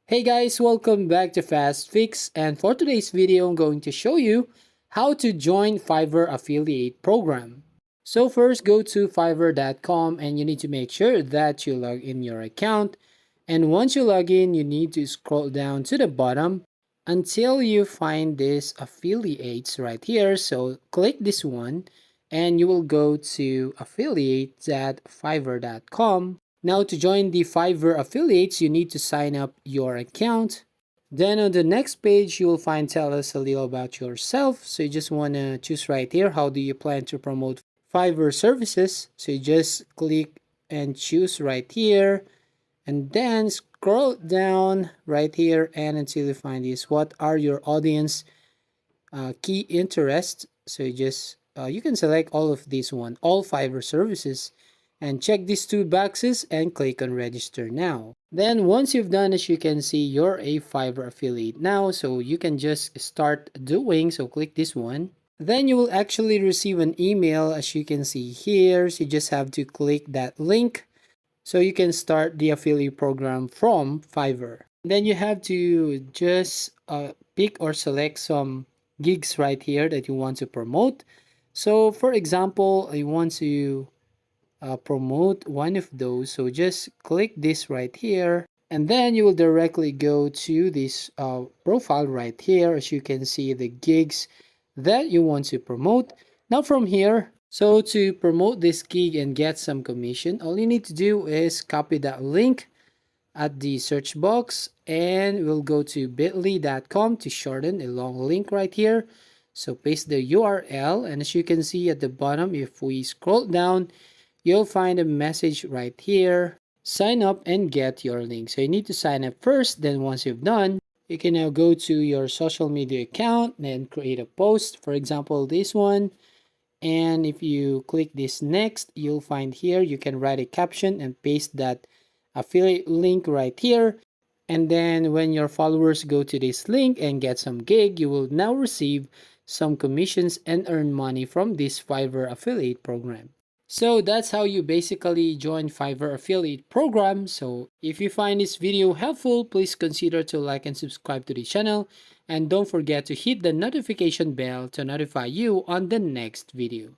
Hey guys, welcome back to Fast Fix, and for today's video I'm going to show you how to join Fiverr affiliate program. So first go to fiverr.com and you need to make sure that you log in your account, and once you log in you need to scroll down to the bottom until you find this affiliates right here. So click this one and you will go to affiliate.fiverr.com. Now to join the Fiverr affiliates, you need to sign up your account. Then on the next page, you will find tell us a little about yourself. So you just want to choose right here. How do you plan to promote Fiverr services? So you just click and choose right here. And then scroll down right here and until you find this. What are your audience key interests? So you can select all of these one, all Fiverr services, and check these two boxes and click on register now. Then once you've done, as you can see, you're a Fiverr affiliate now, so you can just start doing. So click this one. Then you will actually receive an email, as you can see here. So you just have to click that link so you can start the affiliate program from Fiverr. Then you have to just pick or select some gigs right here that you want to promote. So for example, I want to promote one of those. So just click this right here. And then you will directly go to this profile right here. As you can see, the gigs that you want to promote. Now from here, so to promote this gig and get some commission, all you need to do is copy that link at the search box and we'll go to bit.ly.com to shorten a long link right here. So paste the URL, and as you can see at the bottom, if we scroll down, you'll find a message right here. Sign up and get your link. So you need to sign up first. Then once you've done, you can now go to your social media account and create a post. For example, this one. And if you click this next, you'll find here you can write a caption and paste that affiliate link right here. And then when your followers go to this link and get some gig, you will now receive some commissions and earn money from this Fiverr affiliate program. So that's how you basically join Fiverr affiliate program. So if you find this video helpful, please consider to like and subscribe to the channel. And don't forget to hit the notification bell to notify you on the next video.